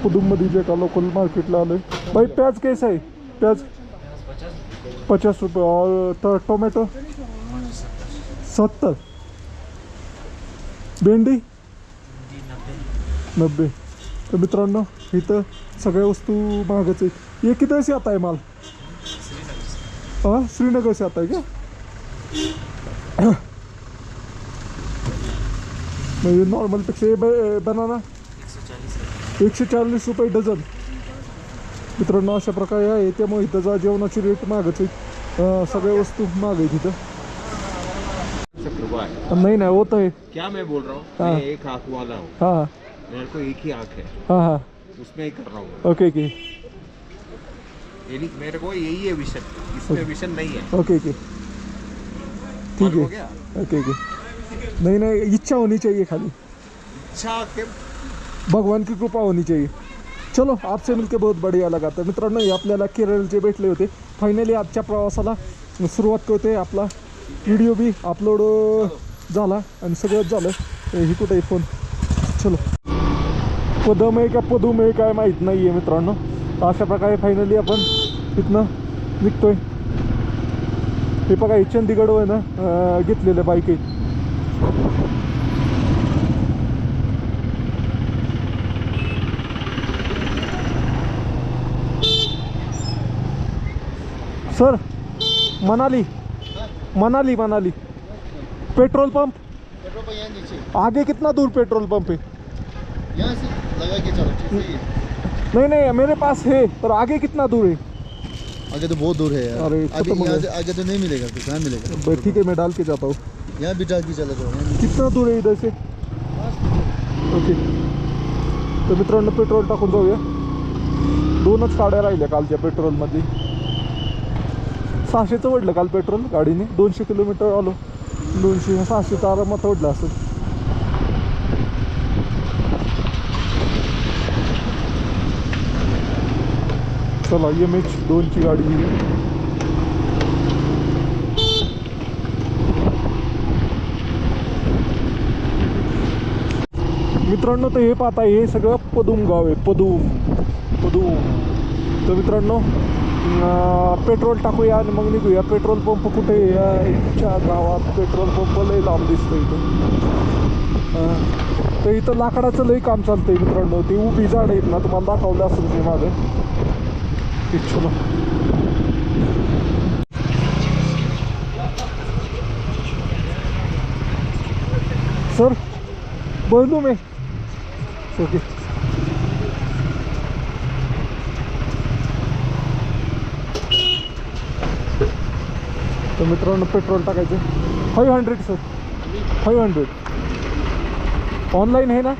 पुदुममध्ये जे का लोकल मार्केटला आलोय. भाई प्याज कैसा आहे? प्याज 50 रुपये. और टोमॅटो 70. भेंडी 90. तर मित्रांनो, इथं सगळ्या वस्तू महागच आहेत. ये किधर से आता है माल? हाँ, श्रीनगर से आता है क्या? म्हणजे नॉर्मलपेक्षा बनाना 140 रुपये डझन. मित्रांनो, अशा प्रकारे आहे. त्यामुळे इथं जा जेवणाची रेट मागच आहे. सगळ्या वस्तू माग आहे तिथं. नहीं ना, वो तो है. क्या मैं बोल रहा हूँ, हाँ. मैं एक आँख वाला हूँ, हाँ मेरे को एक ही आँख है, हाँ हाँ. उसमें ही कर रहा हूँ. ओके ओके यानी मेरे को यही है विशन, इसमें विशन नहीं है. ओके ओके ठीक मालूम है. हो गया? Okay okay. नहीं नहीं, इच्छा होनी चाहिए खाली. अच्छा के भगवान की कृपा होनी चाहिए. चलो, आपसे मिलके बहुत बढ़िया लगा. तर मित्रांनो, हे आपल्याला केरळचे भेटले होते. फायनली आजच्या प्रवासाला सुरुवात करतोय. आपला व्हिडिओ बी अपलोड झाला आणि सगळंच झालं. ही कुठे आहे फोन? चलो, पदम आहे का पदूम आहे काय माहीत नाही आहे मित्रांनो. अशा प्रकारे फायनली आपण तिथनं निघतोय. हे बघा, हे चंदीगडवर ना घेतलेल्या बाईक आहेत. Sir, Manali Manali Manali petrol pump petrol pump यहाँ नीचे. आगे कितना दूर पेट्रोल पंप है? यहाँ से लगा के चलो. ठीक है. नहीं नहीं मेरे पास है, पर आगे कितना दूर है? आगे तो बहुत दूर है यार। अरे, अभी खत्म हो यहाँ गया। से आगे तो नहीं मिलेगा, तो कहाँ मिलेगा? बरं, ठीक है, मैं डाल के जाता हूँ. यहाँ भी डाल के चला जाओ, यहाँ भी। कितना दूर आहे इथं से? ओके. तर मित्रांनो पेट्रोल टाकून जाऊया. 2च गाड्या राहिल्या कालच्या पेट्रोलमध्ये. 600चं ओढलं काल पेट्रोल गाडीने. 200 किलोमीटर आलो. 200-600 आरामात ओढलं असेल. चला MH2ची गाडी घेऊया. मित्रांनो तर हे पाहता हे सगळं पदूम गाव आहे. पदूम. तर मित्रांनो पेट्रोल टाकूया आणि मग निघूया. पेट्रोल पंप कुठे आहे? याच्या गावात पेट्रोल पंप लय लांब दिसतं इथं. तर इथं लाकडाचं लय काम चालतंय मित्रांनो. ती उभी झाड आहेत ना, तुम्हाला दाखवलं असेल ते मागं. चलो सर बोलू मैं. ओके. तर मित्रांनो पेट्रोल टाकायचं 500 सर. 500 ऑनलाईन आहे ना?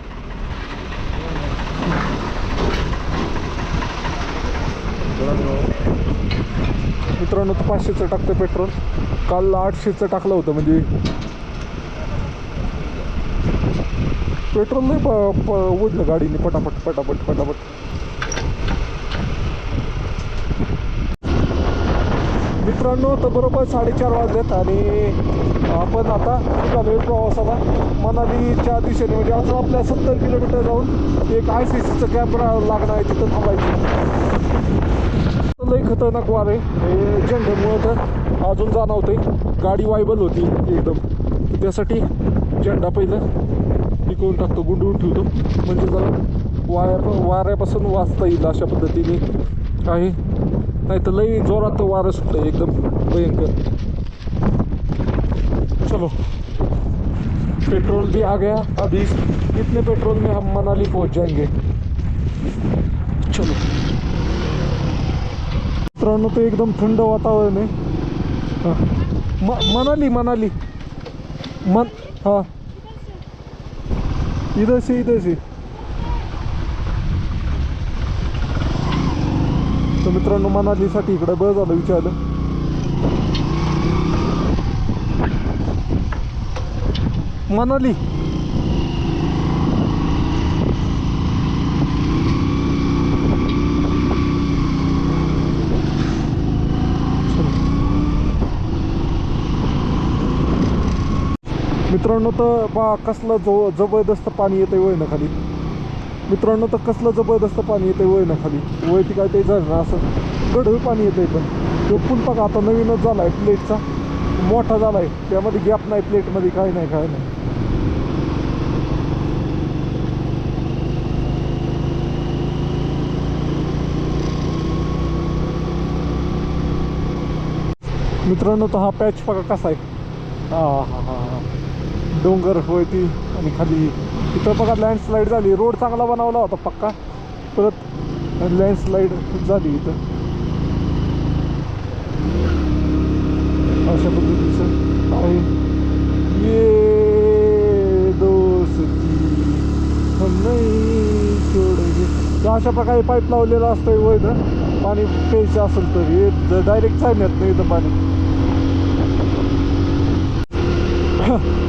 मित्रांनो तर 500चं टाकतं पेट्रोल. काल 800चं टाकलं होतं. म्हणजे पेट्रोल नाही ओढलं गाडीने पटापट. मित्रांनो तर बरोबर 4:30 वाजलेत आणि आपण आता निघालोय प्रवासाला मनालीच्या दिशेने. म्हणजे अजून आपल्या 70 किलोमीटर जाऊन एक ICCचं कॅब लागणार आहे, तिथं थांबायचं. लई खतरनाक वार आहे झेंड्यामुळं. तर अजून जाणवते गाडी वायबल होती एकदम. त्यासाठी झेंडा पहिलं टिकवून टाकतो, गुंडवून ठेवतो, म्हणजे जरा वाऱ्यापासून वाचता येईल अशा पद्धतीने आहे. नाही तर लई जोरात वारं सुटतं एकदम भयंकर. चलो पेट्रोल भी आ गया. अभी इतने पेट्रोल में हम मनाली पहुंच जाएंगे. चलो मित्रांनो तो एकदम थंड वातावरण आहे. मनाली हाँ इधर से. तर मित्रांनो मनालीसाठी इकडे बरं झालं विचारलं. मनाली मित्रांनो तर बा कसलं जबरदस्त पाणी येतंय वळणं खाली. मित्रांनो तर कसलं जबरदस्त पाणी येतंय वळणं खाली. वळती काय ते झरणं असं गढूळ पाणी येतंय. पण तो पूल बघा आता नवीनच झाला आहे, प्लेटचा मोठा झाला आहे. त्यामध्ये गॅप नाही प्लेटमध्ये, काय नाही. मित्रांनो तर हा पॅच बघा कसा आहे. हा डोंगर होती आणि खाली तिथं बघा लँडस्लाईड झाली. रोड चांगला बनवला होता पक्का, परत लँडस्लाईड झाली इथं. अशा पद्धतीचं आहे. ये दोस्ती हम नहीं छोडेंगे. तर अशा प्रकारे पाईप लावलेलं असतं व इथं पाणी प्यायचं असेल तर हे डायरेक्ट चालण्यात नाही इथं पाणी.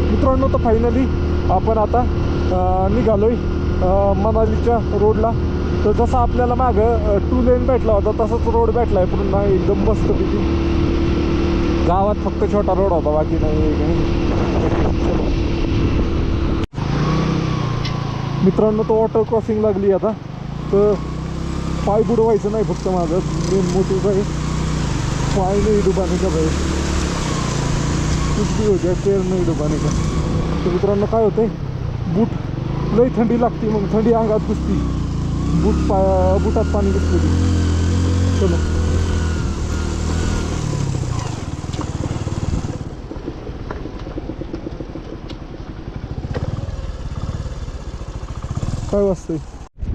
मित्रांनो तर फायनली आपण आता निघालोय मनालीच्या रोडला. तर जसा आपल्याला मागं 2 लेन भेटला होता तसाच रोड भेटला आहे पुन्हा एकदम मस्तपैकी. गावात फक्त छोटा रोड होता, बाकी नाही. मित्रांनो तो वॉटर क्रॉसिंग लागली आता. तर पाय बुडवायचं नाही फक्त माझं मेन मोटिव्ह आहे. पाय नाही डुबाने का बाहेर कुछ भी हो जाए, पैर नाही डुबाने का. तर मित्रांनो काय होतंय, बूट लई थंडी लागते, मग थंडी अंगात घुसती, बुटात पाणी घुसलं की. चलो काय वाजतंय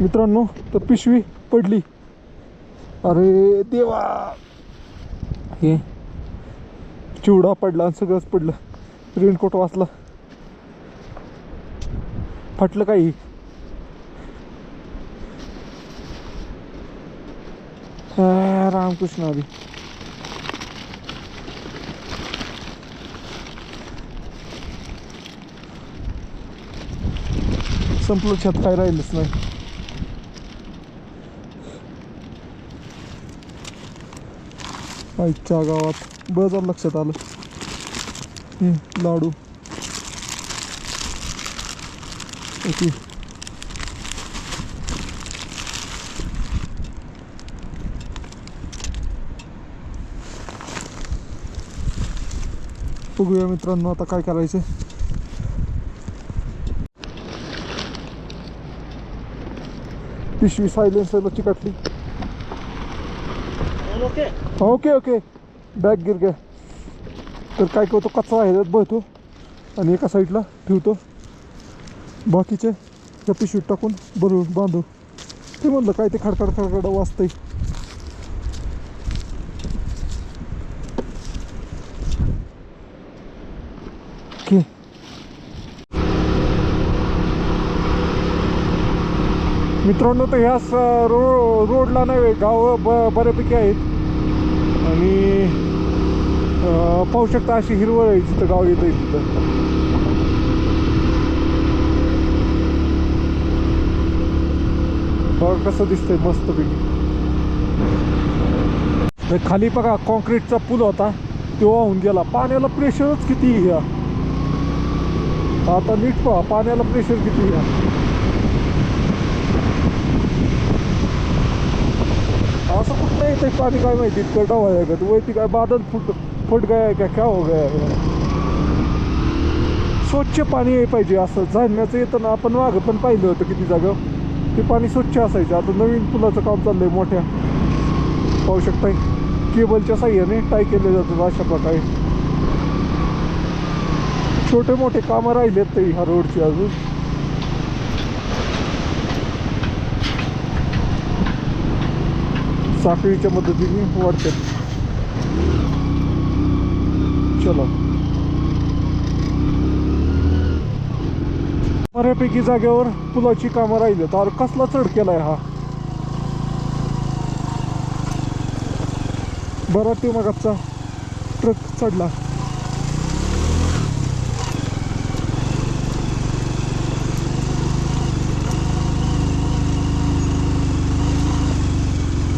मित्रांनो. तर पिशवी पडली. अरे देवा, हे चिवडा पडला आणि सगळंच पडलं. रेनकोट वाचला. फाटलं काही. रामकृष्ण हरी. संपलं छत, काय राहिलंच नाही. आईच्या गावात बरं लक्षात आलं. लाडू. ओके. बघूया मित्रांनो आता काय करायचं. पिशवी सायलेन्सरला चिकटली. Okay okay. बॅग गिर गे. तर काय करतो, कचरा ह्याच्यात बघतो आणि एका साईडला ठेवतो, बाकीचे त्या पिशवीत टाकून भरून बांधू. ते म्हणलं काय ते खडखड खडखड वाजतंय. ओके. मित्रांनो तर ह्या रोडला नाही, गाव बऱ्यापैकी आहेत आणि पाहू शकता अशी हिरवळ आहे जिथं गाव येतं तिथं. बघा कसं दिसतंय मस्तपैकी. खाली बघा कॉन्क्रीटचा पूल होता, तो वाहून गेला. पाण्याला प्रेशरच किती या. आता नीट पहा, पाण्याला प्रेशर किती या. असं कुठं येतंय पाणी काय माहिती. इतकं डाव आहे का वरती, काय बादल फुट गया का क्या हो गया. स्वच्छ पाणी आहे पाहिजे. असं झाडण्याचं येतं ना, आपण मागं पण पाहिलं होतं किती जागा ते पाणी स्वच्छ असायचं. आता नवीन पुलाचं काम चाललंय मोठ्या, पाहू शकताय केबलच्या साह्याने टाय केले जातात अशा प्रकारे. छोटे मोठे कामं राहिलेत तरी ह्या रोडची अजून. साखळीच्या मदतीने वाढतात. चला, बऱ्यापैकी जागेवर पुलाची कामं राहिली. तर कसला चढ केलाय हा. बरा ते मगाचा ट्रक चढला.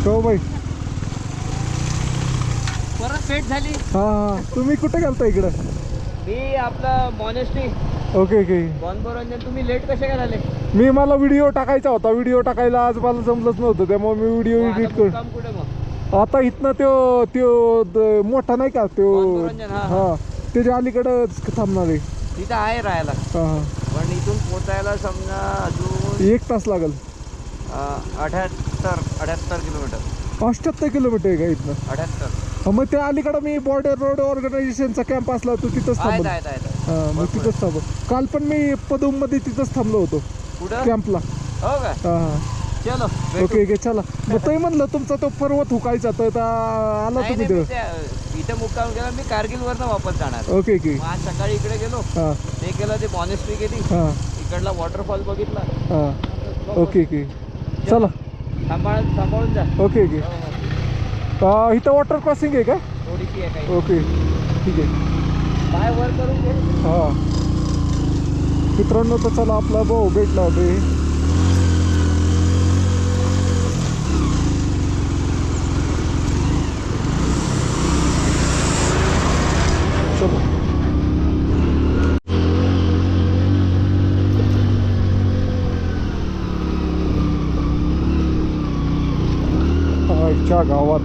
हो बाई, परत भेट झाली. हा तुम्ही कुठे गेलता इकडं. मी आपलं मॉनेस्ट्री ओके ओके. बनबोरंजन. तुम्ही लेट कसे काय झाले. मला व्हिडिओ टाकायचा होता. व्हिडिओ टाकायला आज मला जमलंच नव्हतं, त्यामुळे मी व्हिडिओ एडिट करून. काम कुठे मग. आता इथनं त्यो मोठा नाही का त्यो, बनबोरंजन, हा त्याच्या अलीकडं थांबणार आहे. तिथं आहे राहायला, हा पण इथून पोचायला समजा अजून 1 तास लागेल. 78 किलोमीटर. 78 किलोमीटर आहे का इथनं. 78. मग त्या अलीकडं मी बॉर्डर रोड ऑर्गनायझेशनचा कॅम्प असला तो तिथंच थांबलो. आहेत. मग तिथंच थांबलो. काल पण मी पदूम मध्ये तिथंच थांबलो होतो कुठं. कॅम्पला. हो का. हा चलो ओके ओके. चला मग ते म्हणलं तुमचा तो पर्वत हुकायचा तर आला तुम्ही तिथं. इथं मुक्काम केला. मी कारगिलवरनं वापस जाणार. Okay okay. आज सकाळी इकडे गेलो. हां ते केलं, ते मॉनेस्ट्री केली, हां इकडला वॉटरफॉल बघितला. हां ओके ओके. चला सांभाळून जा. Okay okay. इथं वॉटर क्रॉसिंग आहे का. थोडीशी आहे काही. ओके ठीक आहे. पाय वर करून घे. हां मित्रांनो, तर चला आपला भाऊ भेटला होते. चलो आजच्या गावात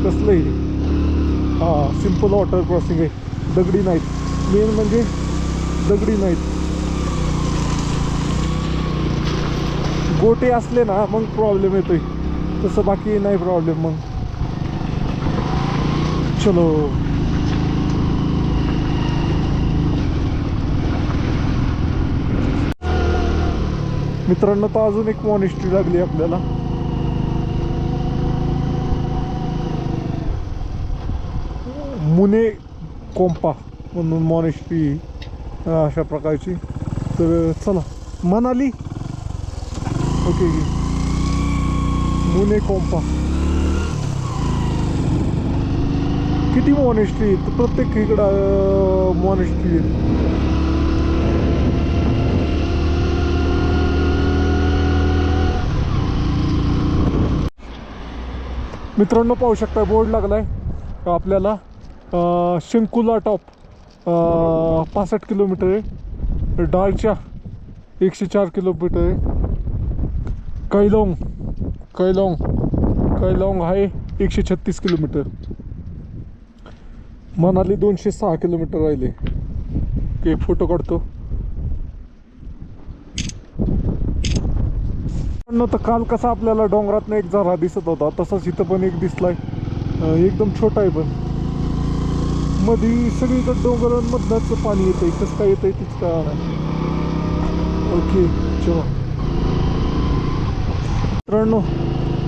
कसलं आहे. हां सिम्पल वॉटर क्रॉसिंग आहे. दगडी नाहीत. मेन म्हणजे दगडी नाहीत. गोटे असले ना मग प्रॉब्लेम येतोय, तसं बाकी नाही प्रॉब्लेम. मग चलो मित्रांनो, तर अजून एक मॉनेस्ट्री लागली आपल्याला. मुने कोंपा म्हणून मॉनेस्ट्री अशा प्रकारची. तर चला मनाली. ओके मुने कोंपा. किती मॉनेस्ट्री आहेत, प्रत्येक इकडं मॉनेस्ट्री आहेत. मित्रांनो पाहू शकता बोर्ड लागलाय आपल्याला. शंकुला टॉप 65 किलोमीटर आहे. डाळच्या 104 किलोमीटर आहे. कैलाँग आहे 136 किलोमीटर. मनाली 206 किलोमीटर राहिले. एक फोटो काढतो. तर काल कसा आपल्याला डोंगरातनं एक झरा दिसत होता तसाच इथं पण एक दिसलाय. एकदम छोटा आहे पण मध्ये सगळीकडे डोंगरांमधनंच पाणी येतंय. कसं काय येतंय तीच का. ओके चला मित्रांनो,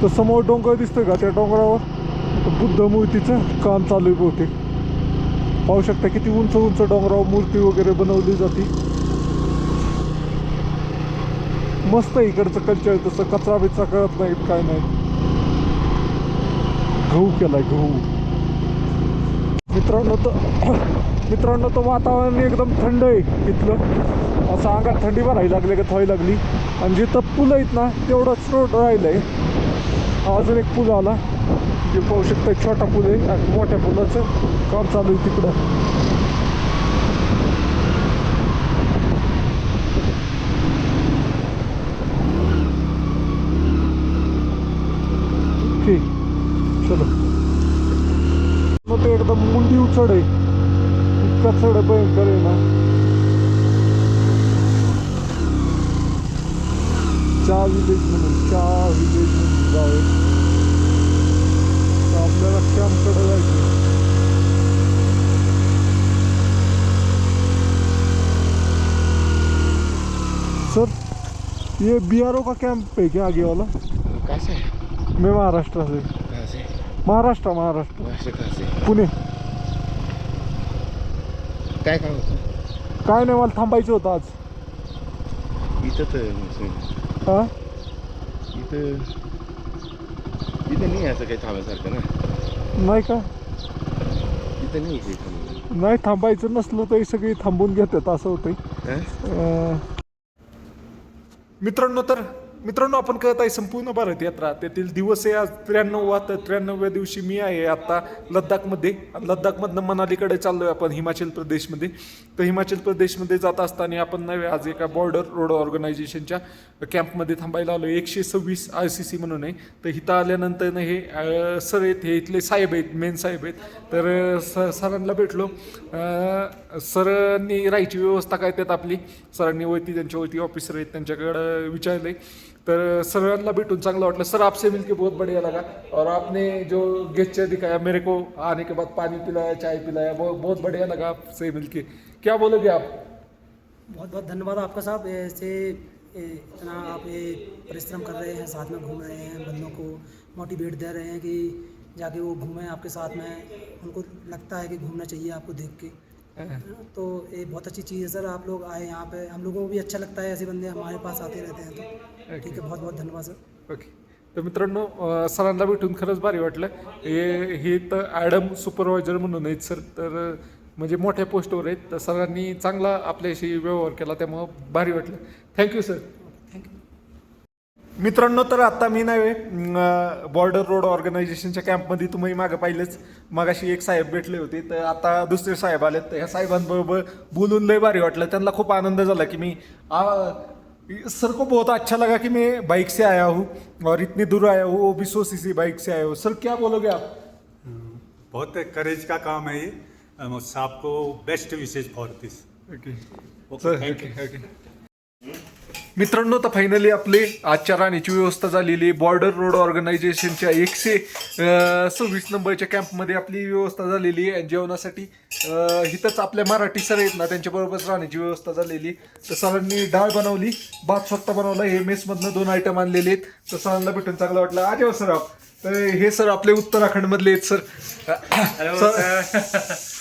तर समोर डोंगर दिसतोय का, त्या डोंगरावर बुद्ध मूर्तीचं काम चालू आहे बहुतेक. पाहू शकता किती उंच उंच डोंगरावर मूर्ती वगैरे बनवली जाते. मस्त आहे इकडचं कल्चर. तसं कचरा बिचरा कळत नाहीत काय नाही. गहू केलाय गहू. मित्रांनो तर वातावरण एकदम थंड आहे इथलं. असं अंगात थंडी भरायला लागली का थोडी लागली. आणि जिथं पूल आहेत ना तेवढंच रोड राहिलंय. अजून एक पूल आला जे पाहू शकता. छोटा पूल आहे आणि मोठ्या पुलाचं काम चालू आहे तिकडं. ओके चलो. मग ते एकदम मुंडी उचड आहे. इतका चढ भयंकर आहे ना. चहा विलेज म्हणून गाव आहे. तर आपल्याला कॅम्पकडे जायचं. सर ये BRO का कैंप है क्या आगे वाला? कैसे? मैं महाराष्ट्र से. कैसे? महाराष्ट्र वैसे कैसे? पुणे. काय काम होतं? काय नाही मला थांबायचं होतं आज. इथं तर हां इथं नाही असं काही थांबायसारखं ना. नाही का. इथं नाही इथे थांबलं. नाही थांबायचं नसलं तरी सगळी थांबून घेतात असं होतंय. मित्रांनो आपण करत आहे संपूर्ण भारत यात्रा. त्यातील दिवस आहे आज 93वा. तर 93व्या दिवशी मी आहे आत्ता लद्दाखमध्ये. लद्दाखमधनं मनालीकडे चाललो आहे आपण हिमाचल प्रदेशमध्ये. तर हिमाचल प्रदेशमध्ये जात असताना आपण नव्हे आज एका बॉर्डर रोड ऑर्गनायझेशनच्या कॅम्पमध्ये थांबायला आलो. 126 RCC म्हणून आहे. तर इथं आल्यानंतर हे सर आहेत, हे इथले साहेब आहेत, मेन साहेब आहेत. तर सरांना भेटलो. सरांनी राहायची व्यवस्था काय त्यात आपली सरांनी वरती त्यांच्यावरती ऑफिसर आहेत त्यांच्याकडं विचारले. तर सरांना भेटून चांगलं वाटलं. सर आपसे मिलके बहुत बढ़िया लगा और आपने जो गेस्चर दिखाया मेरे को आने के बाद पानी पिलाया, चाय पिलाया, बहुत बढ़िया लगा आपसे मिलके. क्या बोलोगे आप? बहुत बहुत धन्यवाद आपका साहब. ऐसे इतना आप ये परिश्रम कर रहे हैं, साथ में घूम रहे हैं, बंदों को मोटिवेट दे रहे हैं कि जाके वो घूमें आपके साथ में. उनको लगता है कि घूमना चाहिए आपको देख के. तो ये बहुत अच्छी चीज़ है सर. आप लोग आए यहाँ पे, हम लोगों को भी अच्छा लगता है ऐसे बंदे हमारे पास आते रहते हैं. तो ठीक है, बहुत बहुत धन्यवाद सर. ओके. तर मित्रांनो सरांना भेटून खरंच भारी वाटलं. हे तर ॲडम सुपरवायझर म्हणून आहेत सर. तर म्हणजे मोठ्या पोस्टवर आहेत. तर सरांनी चांगला आपल्याशी व्यवहार केला त्यामुळं भारी वाटलं. Thank you sir. मित्रांनो तर आता मी नाही बॉर्डर रोड ऑर्गनायझेशनच्या कॅम्पमध्ये तुम्ही मागं पाहिलेच. मागाशी एक साहेब भेटले होते. तर आता दुसरे साहेब आलेत. तर ह्या साहेबांबरोबर बोलून लय भारी वाटलं. त्यांना खूप आनंद झाला की मी सर को बहुत अच्छा लगा कि मैं बाइक से आया हूँ और इतनी दूर आया हूँ, वो भी 100 cc बाइक से आया हूँ. सर क्या बोलोगे आप? बहुत करेज का काम है ये. आपको बेस्ट विशेष फॉर दिस. ओके. मित्रांनो तर फायनली आपले आजच्या राहण्याची व्यवस्था झालेली. बॉर्डर रोड ऑर्गनायझेशनच्या 126 नंबरच्या कॅम्पमध्ये आपली व्यवस्था झालेली आहे. जेवणासाठी इथंच आपल्या मराठी सर आहेत ना त्यांच्याबरोबरच राहण्याची व्यवस्था झालेली. तर सरांनी डाळ बनवली, भात स्वतः बनवला. हे मेसमधनं 2 आयटम आणलेले आहेत. तर सरांना भेटून चांगलं वाटलं. आज सर आप तर हे सर आपले उत्तराखंड मधले आहेत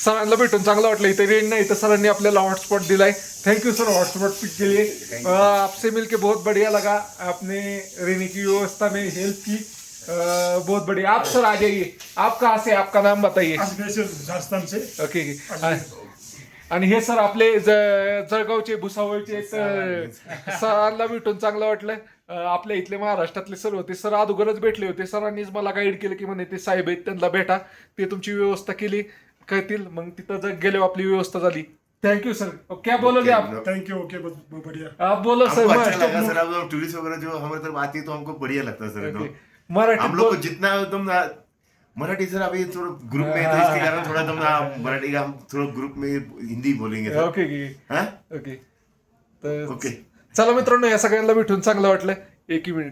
सरांना भेटून चांगलं वाटलं. इथे रेंज नाही तर सरांनी आपल्याला हॉटस्पॉट दिलाय. थैंक यू सर हॉटस्पॉट पिक के लिए. आपसे मिलके बहुत बढ़िया लगा. आपने रहने की व्यवस्था में हेल्प की, बहुत बढ़िया. आप सर आ जाइए. आप कहाँ से, आपका नाम बताइए. राजस्थान से. ओके. आणि हे सर आपले जळगावचे भुसावळचे सरांना भेटून चांगलं वाटलं. आपल्या इथले महाराष्ट्रातले सर होते. सर अगोदरच भेटले होते. सरांनीच मला गाईड केलं की म्हणे ते साहेब आहेत त्यांना भेटा, ते तुमची व्यवस्था केली कळतील. मग तिथं गेल्यावर आपली व्यवस्था झाली. Thank you sir. क्या बोलोगे आप? Thank you. ओके बहुत बढ़िया. आप बोलो सर. सर टूरिस्ट वगैरह जो हमारे तरफ आती है तो हमको बढ़िया लगता है सर. एकदम मराठी हम लोग को जितना एकदम मराठी सर अभी थोड़ा ग्रुप में है तो इसके कारण थोड़ा एकदम मराठी का हम थोड़ा ग्रुप में हिंदी बोलेंगे सर. ओके हाँ? ओके. तर ओके. चला मित्रांनो, या सगळ्यांना भेटून चांगलं वाटलं. एक मिनिट.